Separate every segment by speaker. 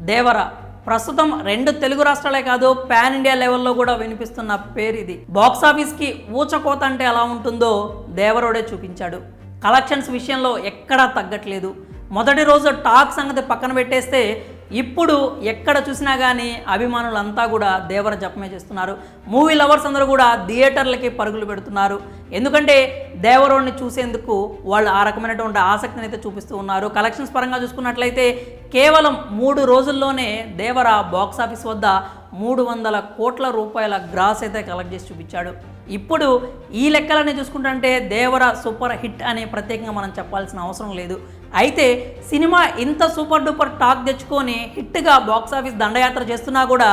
Speaker 1: దేవర ప్రస్తుతం 2 తెలుగు రాష్ట్రాలే కాదు pan India లెవెల్లో కూడా వినిపిస్తున్న పేరు ఇది. బాక్స్ ఆఫీస్కి ఊచకోత అంటే ఎలా ఉంటుందో దేవరోడే చూపించాడు. కలెక్షన్స్ విషయంలో ఎక్కడా తగ్గట్లేదు. మొదటి రోజు టాక్ సంగతి పక్కన పెట్టేస్తే ఇప్పుడు ఎక్కడ చూసినా కానీ అభిమానులంతా కూడా దేవర జపమే చేస్తున్నారు. మూవీ లవర్స్ అందరూ కూడా థియేటర్లకి పరుగులు పెడుతున్నారు. ఎందుకంటే దేవరోడిని చూసేందుకు వాళ్ళు ఆ రకమైనటువంటి ఆసక్తిని అయితే చూపిస్తూ ఉన్నారు. కలెక్షన్స్ పరంగా చూసుకున్నట్లయితే కేవలం 3 రోజుల్లోనే దేవర బాక్స్ ఆఫీస్ వద్ద 300 కోట్ల రూపాయల గ్రాస్ అయితే కలెక్ట్ చేసి చూపించాడు. ఇప్పుడు ఈ లెక్కలనే చూసుకుంటుంటే దేవర సూపర్ హిట్ అని ప్రత్యేకంగా మనం చెప్పాల్సిన అవసరం లేదు. అయితే సినిమా ఇంత సూపర్ డూపర్ టాక్ తెచ్చుకొని హిట్గా బాక్స్ ఆఫీస్ దండయాత్ర చేస్తున్నా కూడా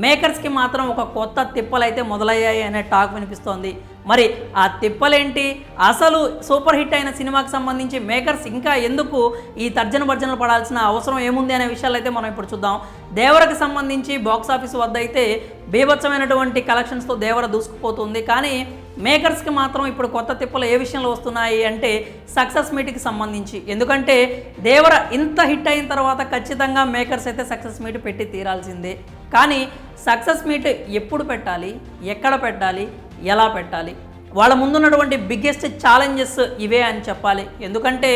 Speaker 1: మేకర్స్కి మాత్రం ఒక కొత్త తిప్పలైతే మొదలయ్యాయి అనే టాక్ వినిపిస్తోంది. మరి ఆ తిప్పలేంటి, అసలు సూపర్ హిట్ అయిన సినిమాకి సంబంధించి మేకర్స్ ఇంకా ఎందుకు ఈ తర్జనభర్జనలు పడాల్సిన అవసరం ఏముంది అనే విషయాలు అయితే మనం ఇప్పుడు చూద్దాం. దేవరకు సంబంధించి బాక్స్ ఆఫీస్ వద్ద అయితే బీభత్సమైనటువంటి కలెక్షన్స్తో దేవర దూసుకుపోతుంది. కానీ మేకర్స్కి మాత్రం ఇప్పుడు కొత్త తిప్పలు ఏ విషయంలో వస్తున్నాయి అంటే సక్సెస్ మీట్కి సంబంధించి. ఎందుకంటే దేవర ఇంత హిట్ అయిన తర్వాత ఖచ్చితంగా మేకర్స్ అయితే సక్సెస్ మీట్ పెట్టి తీరాల్సిందే. కానీ సక్సెస్ మీట్ ఎప్పుడు పెట్టాలి, ఎక్కడ పెట్టాలి, ఎలా పెట్టాలి, వాళ్ళ ముందున్నటువంటి బిగ్గెస్ట్ ఛాలెంజెస్ ఇవే అని చెప్పాలి. ఎందుకంటే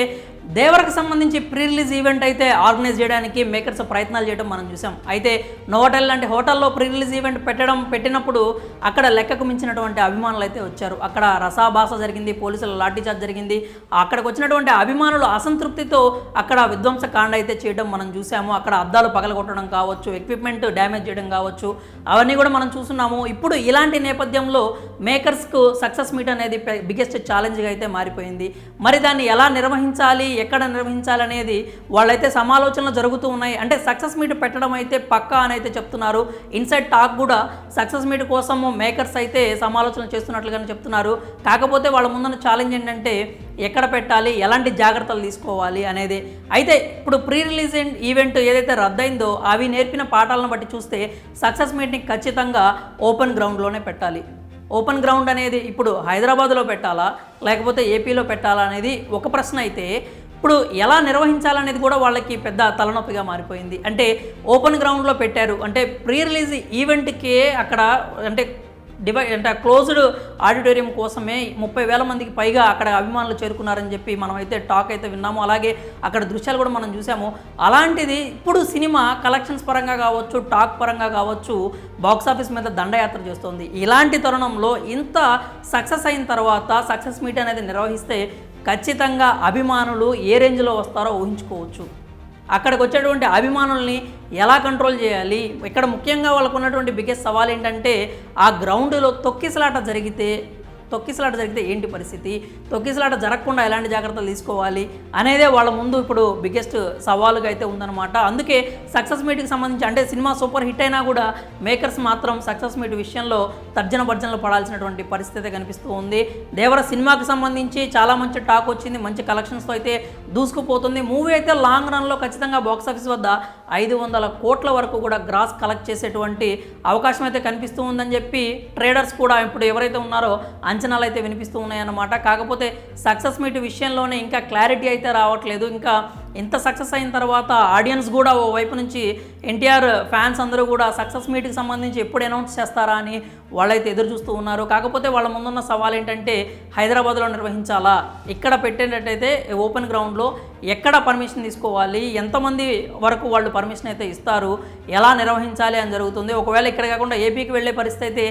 Speaker 1: దేవరకు సంబంధించి ప్రీ రిలీజ్ ఈవెంట్ అయితే ఆర్గనైజ్ చేయడానికి మేకర్స్ ప్రయత్నాలు చేయడం మనం చూసాం. అయితే నోవోటెల్ లాంటి హోటల్లో ప్రీ రిలీజ్ ఈవెంట్ పెట్టినప్పుడు అక్కడ లెక్కకు మించినటువంటి అభిమానులు అయితే వచ్చారు. అక్కడ రసాభాస జరిగింది, పోలీసుల లాఠీచార్జ్ జరిగింది. అక్కడికి వచ్చినటువంటి అభిమానులు అసంతృప్తితో అక్కడ విధ్వంసకాండ అయితే చేయడం మనం చూసాము. అక్కడ అద్దాలు పగలగొట్టడం కావచ్చు, ఎక్విప్మెంట్ డ్యామేజ్ చేయడం కావచ్చు, అవన్నీ కూడా మనం చూస్తున్నాము. ఇప్పుడు ఇలాంటి నేపథ్యంలో మేకర్స్కు సక్సెస్ మీట్ అనేది బిగ్గెస్ట్ ఛాలెంజ్గా అయితే మారిపోయింది. మరి దాన్ని ఎలా నిర్వహించాలి, ఎక్కడ నిర్వహించాలనేది వాళ్ళైతే సమాలోచనలు జరుగుతూ ఉన్నాయి. అంటే సక్సెస్ మీట్ పెట్టడం అయితే పక్కా అని అయితే చెప్తున్నారు. ఇన్సైడ్ టాక్ కూడా సక్సెస్ మీట్ కోసము మేకర్స్ అయితే సమాలోచనలు చేస్తున్నట్లుగానే చెప్తున్నారు. కాకపోతే వాళ్ళ ముందున్న ఛాలెంజ్ ఏంటంటే ఎక్కడ పెట్టాలి, ఎలాంటి జాగ్రత్తలు తీసుకోవాలి అనేది. అయితే ఇప్పుడు ప్రీ రిలీజ్ ఈవెంట్ ఏదైతే రద్దయిందో అవి నేర్పిన పాఠాలను బట్టి చూస్తే సక్సెస్ మీట్ని ఖచ్చితంగా ఓపెన్ గ్రౌండ్లోనే పెట్టాలి. ఓపెన్ గ్రౌండ్ అనేది ఇప్పుడు హైదరాబాద్లో పెట్టాలా లేకపోతే ఏపీలో పెట్టాలా అనేది ఒక ప్రశ్న అయితే ఇప్పుడు ఎలా నిర్వహించాలనేది కూడా వాళ్ళకి పెద్ద తలనొప్పిగా మారిపోయింది. అంటే ఓపెన్ గ్రౌండ్లో పెట్టారు అంటే ప్రీ రిలీజ్ ఈవెంట్కే అక్కడ అంటే క్లోజ్డ్ ఆడిటోరియం కోసమే 30,000 మందికి పైగా అక్కడ అభిమానులు చేరుకున్నారని చెప్పి మనం అయితే టాక్ అయితే విన్నాము. అలాగే అక్కడ దృశ్యాలు కూడా మనం చూసాము. అలాంటిది ఇప్పుడు సినిమా కలెక్షన్స్ పరంగా కావచ్చు, టాక్ పరంగా కావచ్చు, బాక్స్ ఆఫీస్ మీద దండయాత్ర చేస్తుంది. ఇలాంటి తరుణంలో ఇంత సక్సెస్ అయిన తర్వాత సక్సెస్ మీట్ అనేది నిర్వహిస్తే ఖచ్చితంగా అభిమానులు ఏ రేంజ్లో వస్తారో ఊహించుకోవచ్చు. అక్కడికి వచ్చేటువంటి అభిమానుల్ని ఎలా కంట్రోల్ చేయాలి, ఇక్కడ ముఖ్యంగా వాళ్ళకు ఉన్నటువంటి బిగ్గెస్ట్ సవాల్ ఏంటంటే ఆ గ్రౌండ్లో తొక్కిసలాట జరిగితే ఏంటి పరిస్థితి, తొక్కిసలాట జరగకుండా ఎలాంటి జాగ్రత్తలు తీసుకోవాలి అనేదే వాళ్ళ ముందు ఇప్పుడు బిగ్గెస్ట్ సవాలుగా అయితే ఉందన్నమాట. అందుకే సక్సెస్ మీట్కి సంబంధించి అంటే సినిమా సూపర్ హిట్ అయినా కూడా మేకర్స్ మాత్రం సక్సెస్ మీట్ విషయంలో తర్జనభర్జనలు పడాల్సినటువంటి పరిస్థితి కనిపిస్తూ ఉంది. దేవర సినిమాకి సంబంధించి చాలా మంచి టాక్ వచ్చింది, మంచి కలెక్షన్స్తో అయితే దూసుకుపోతుంది. మూవీ అయితే లాంగ్ రన్లో ఖచ్చితంగా బాక్స్ ఆఫీస్ వద్ద 500 కోట్ల వరకు కూడా గ్రాస్ కలెక్ట్ చేసేటువంటి అవకాశం అయితే కనిపిస్తూ ఉందని చెప్పి ట్రేడర్స్ కూడా ఇప్పుడు ఎవరైతే ఉన్నారో అంచనాలు అయితే వినిపిస్తూ ఉన్నాయన్నమాట. కాకపోతే సక్సెస్ మీట్ విషయంలోనే ఇంకా క్లారిటీ అయితే రావట్లేదు. ఇంకా ఇంత సక్సెస్ అయిన తర్వాత ఆడియన్స్ కూడా ఓ వైపు నుంచి ఎన్టీఆర్ ఫ్యాన్స్ అందరూ కూడా సక్సెస్ మీట్కి సంబంధించి ఎప్పుడు అనౌన్స్ చేస్తారా అని వాళ్ళైతే ఎదురు చూస్తూ ఉన్నారు. కాకపోతే వాళ్ళ ముందున్న సవాల్ ఏంటంటే హైదరాబాద్లో నిర్వహించాలా, ఇక్కడ పెట్టేటట్టయితే ఓపెన్ గ్రౌండ్లో ఎక్కడ పర్మిషన్ తీసుకోవాలి, ఎంతమంది వరకు వాళ్ళు పర్మిషన్ అయితే ఇస్తారు, ఎలా నిర్వహించాలి అని జరుగుతుంది. ఒకవేళ ఇక్కడ కాకుండా ఏపీకి వెళ్ళే పరిస్థితి అయితే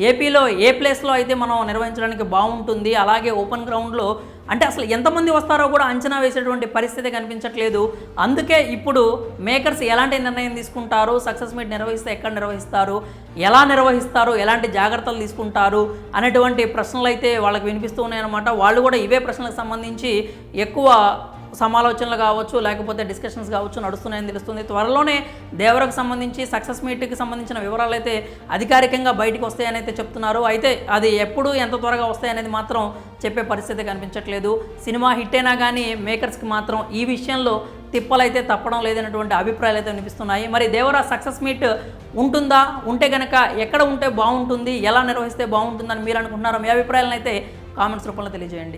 Speaker 1: ఏపీలో ఏ ప్లేస్లో అయితే మనం నిర్వహించడానికి బాగుంటుంది, అలాగే ఓపెన్ గ్రౌండ్లో అంటే అసలు ఎంతమంది వస్తారో కూడా అంచనా వేసేటువంటి పరిస్థితి కనిపించట్లేదు. అందుకే ఇప్పుడు మేకర్స్ ఎలాంటి నిర్ణయం తీసుకుంటారు, సక్సెస్ మీట్ నిర్వహిస్తే ఎక్కడ నిర్వహిస్తారు, ఎలా నిర్వహిస్తారు, ఎలాంటి జాగ్రత్తలు తీసుకుంటారు అనేటువంటి ప్రశ్నలు అయితే వాళ్ళకి వినిపిస్తూ ఉన్నాయన్నమాట. వాళ్ళు కూడా ఇవే ప్రశ్నలకు సంబంధించి ఎక్కువ సమాలోచనలు కావచ్చు లేకపోతే డిస్కషన్స్ కావచ్చు నడుస్తున్నాయని తెలుస్తుంది. త్వరలోనే దేవరకు సంబంధించి సక్సెస్ మీట్కి సంబంధించిన వివరాలు అయితే అధికారికంగా బయటకు వస్తాయని అయితే చెప్తున్నారు. అయితే అది ఎప్పుడు ఎంత త్వరగా వస్తాయనేది మాత్రం చెప్పే పరిస్థితి కనిపించట్లేదు. సినిమా హిట్ అయినా కానీ మేకర్స్కి మాత్రం ఈ విషయంలో తిప్పలైతే తప్పడం లేదనేటువంటి అభిప్రాయాలు అయితే వినిపిస్తున్నాయి. మరి దేవర సక్సెస్ మీట్ ఉంటుందా, ఉంటే కనుక ఎక్కడ ఉంటే బాగుంటుంది, ఎలా నిర్వహిస్తే బాగుంటుందని మీరు అనుకుంటున్నారో మీ అభిప్రాయాలను అయితే కామెంట్స్ రూపంలో తెలియజేయండి.